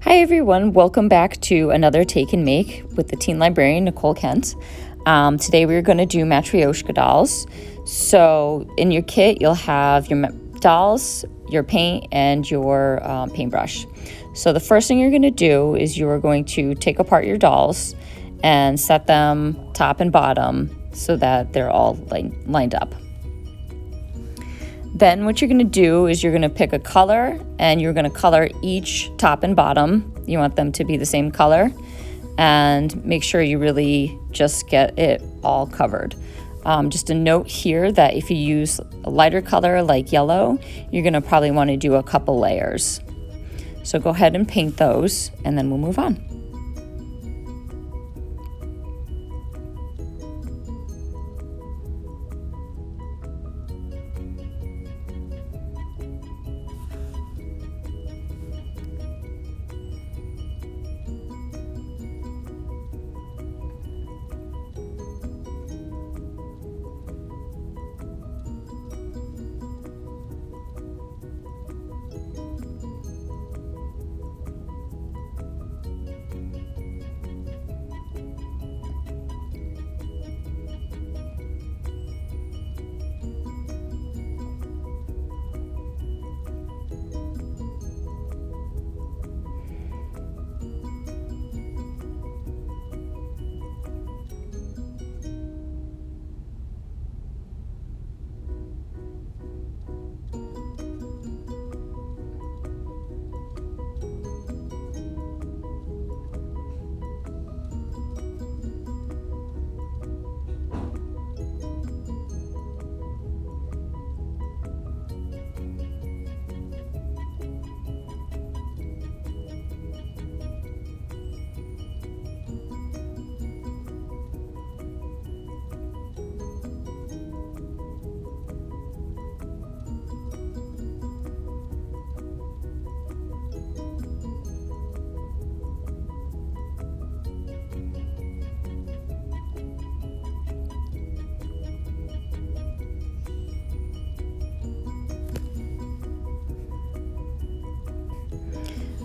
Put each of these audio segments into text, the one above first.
Hi everyone, welcome back to another Take and Make with the teen librarian Nicole Kent. Today we're going to do Matryoshka dolls. So in your kit you'll have your dolls, your paint, and your paintbrush. So the first thing you're going to do is you are going to take apart your dolls and set them top and bottom so that they're all lined up. Then what you're going to do is you're going to pick a color and you're going to color each top and bottom. You want them to be the same color and make sure you really just get it all covered. Just a note here that if you use a lighter color like yellow, you're going to probably want to do a couple layers. So go ahead and paint those and then we'll move on.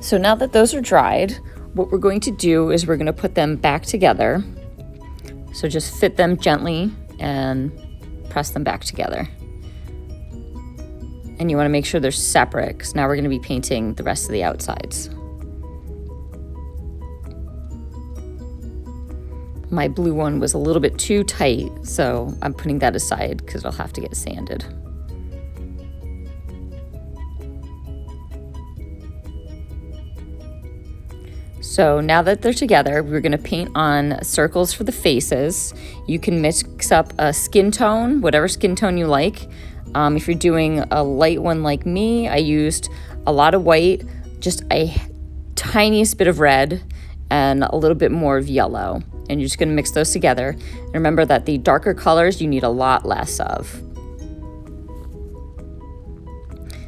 So now that those are dried, what we're going to do is we're going to put them back together. So just fit them gently and press them back together. And you want to make sure they're separate because now we're going to be painting the rest of the outsides. My blue one was a little bit too tight, so I'm putting that aside because it'll have to get sanded. So now that they're together, we're going to paint on circles for the faces. You can mix up a skin tone, whatever skin tone you like. If you're doing a light one like me, I used a lot of white, just a tiniest bit of red, and a little bit more of yellow. And you're just going to mix those together. And remember that the darker colors you need a lot less of.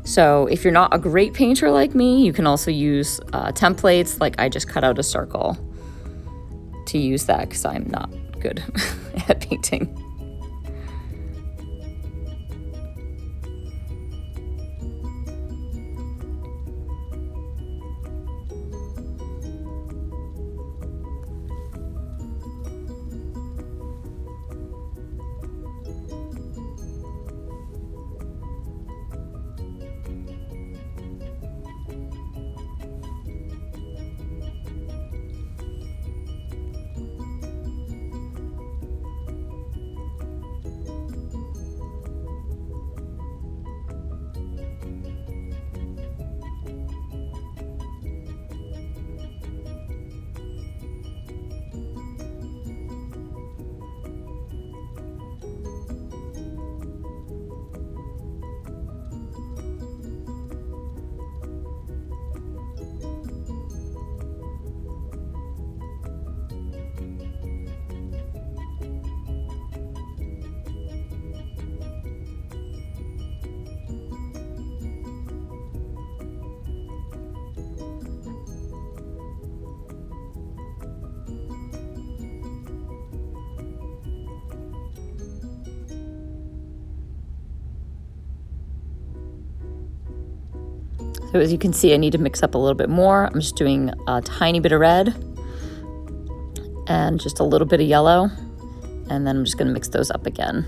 So if you're not a great painter like me, you can also use templates, like I just cut out a circle to use that because I'm not good at painting. So as you can see, I need to mix up a little bit more. I'm just doing a tiny bit of red and just a little bit of yellow. And then I'm just gonna mix those up again.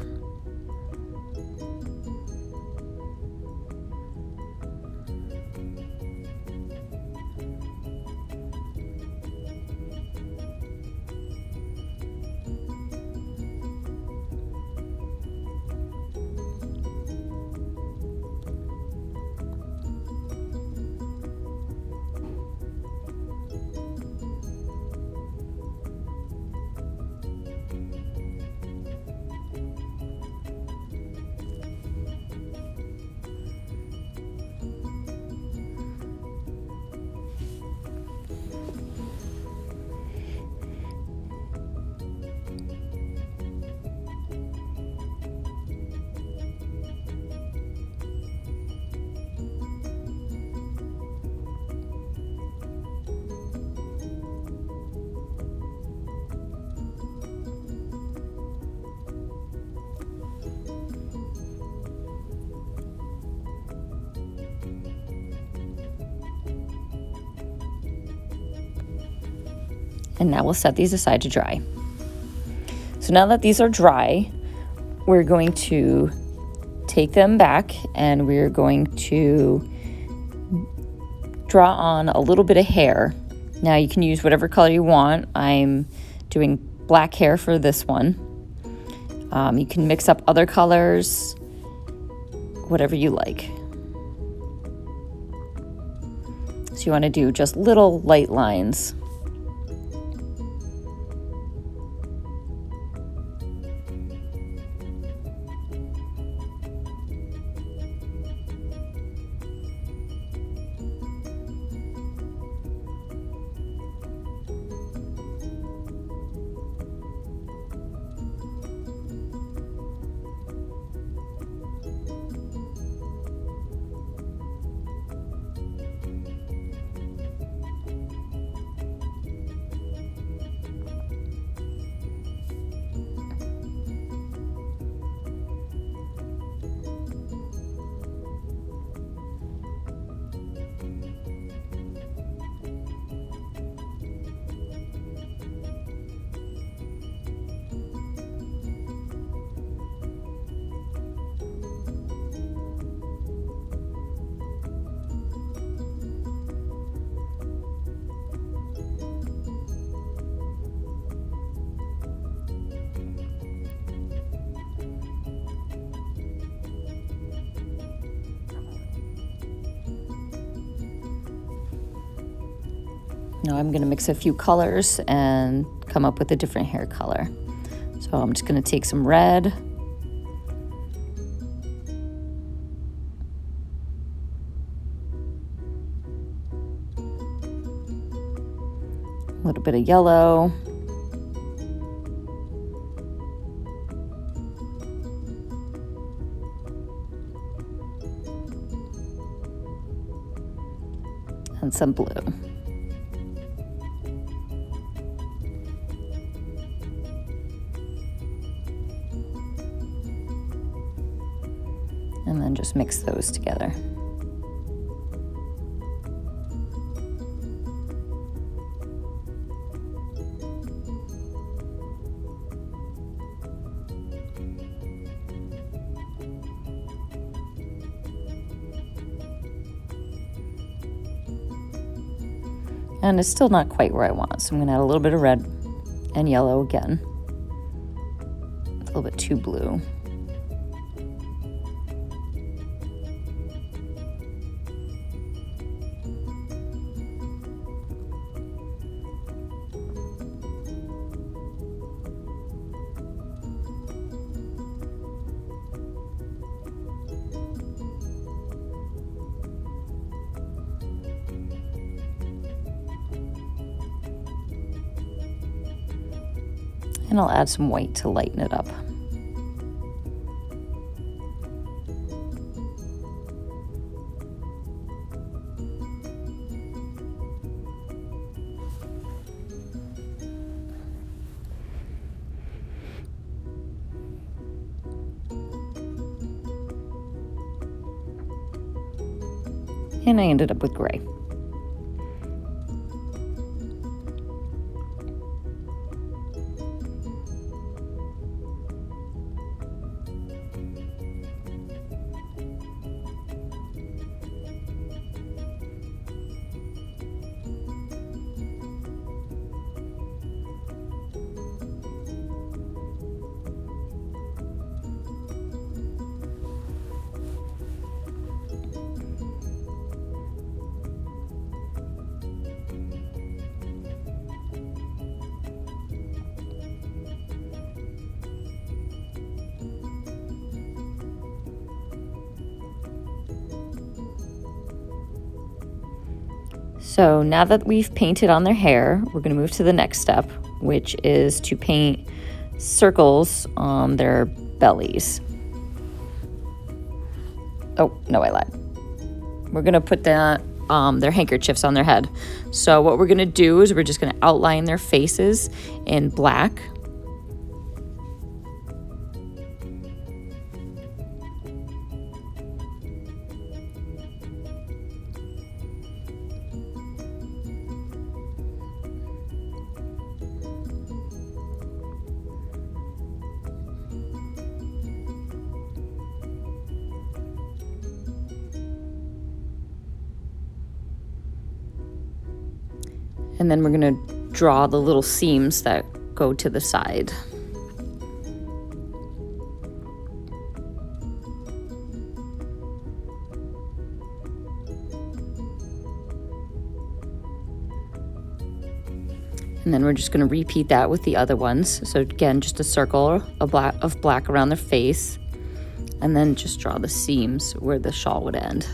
And now we'll set these aside to dry. So now that these are dry, we're going to take them back and we're going to draw on a little bit of hair. Now you can use whatever color you want. I'm doing black hair for this one. You can mix up other colors, whatever you like. So you want to do just little light lines. Now I'm going to mix a few colors and come up with a different hair color. So I'm just going to take some red, a little bit of yellow, and some blue. And then just mix those together. And it's still not quite where I want, so I'm gonna add a little bit of red and yellow again. A little bit too blue. And I'll add some white to lighten it up. And I ended up with gray. So now that we've painted on their hair, we're going to move to the next step, which is to paint circles on their bellies. Oh, no, I lied. We're going to put their handkerchiefs on their head. So what we're going to do is we're just going to outline their faces in black. And then we're going to draw the little seams that go to the side. And then we're just going to repeat that with the other ones. So again, just a circle of black around their face, and then just draw the seams where the shawl would end.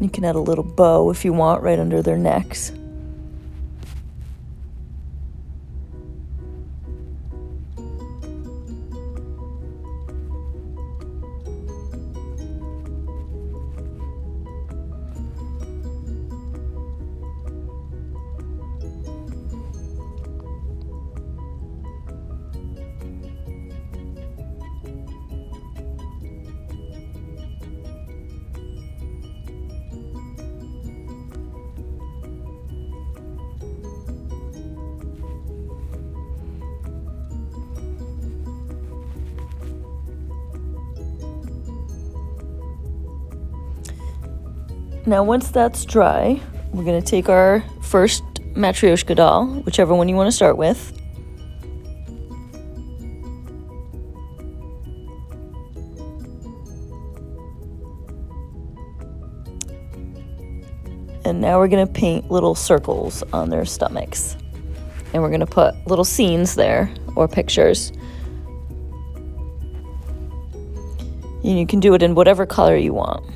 You can add a little bow if you want right under their necks. Now once that's dry, we're going to take our first Matryoshka doll, whichever one you want to start with. And now we're going to paint little circles on their stomachs. And we're going to put little scenes there, or pictures. And you can do it in whatever color you want.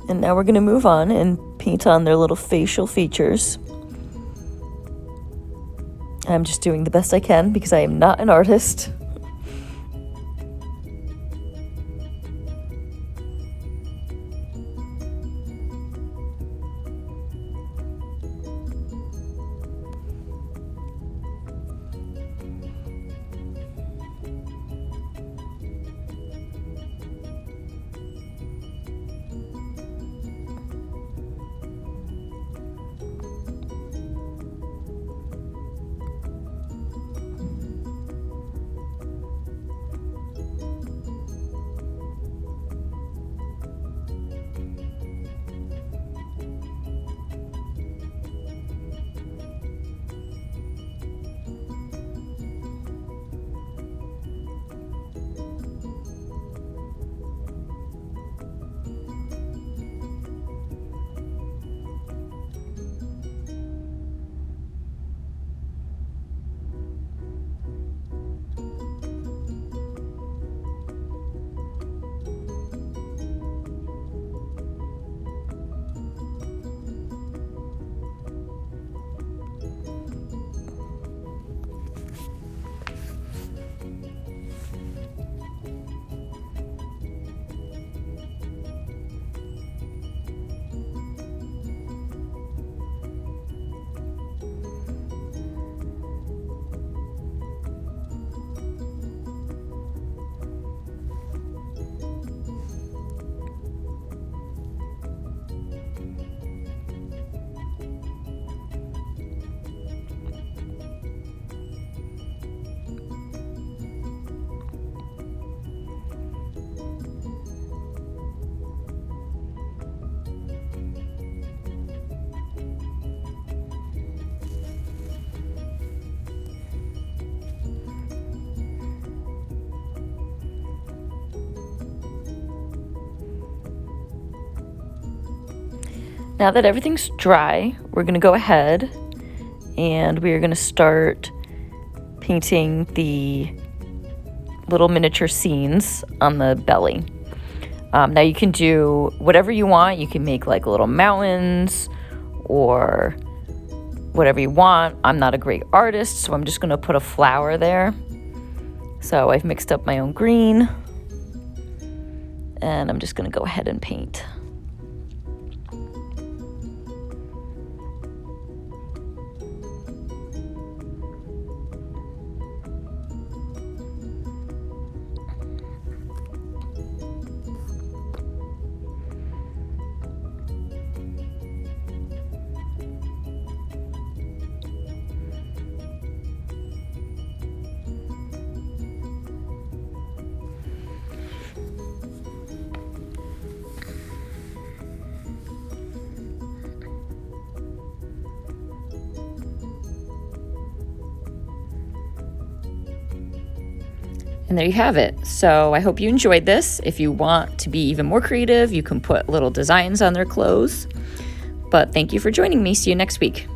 And now we're going to move on and paint on their little facial features. I'm just doing the best I can because I am not an artist. Now that everything's dry, we're going to go ahead and we are going to start painting the little miniature scenes on the belly. Now you can do whatever you want. You can make like little mountains or whatever you want. I'm not a great artist, so I'm just going to put a flower there. So I've mixed up my own green and I'm just going to go ahead and paint. And there you have it. So I hope you enjoyed this. If you want to be even more creative, you can put little designs on their clothes. But thank you for joining me. See you next week.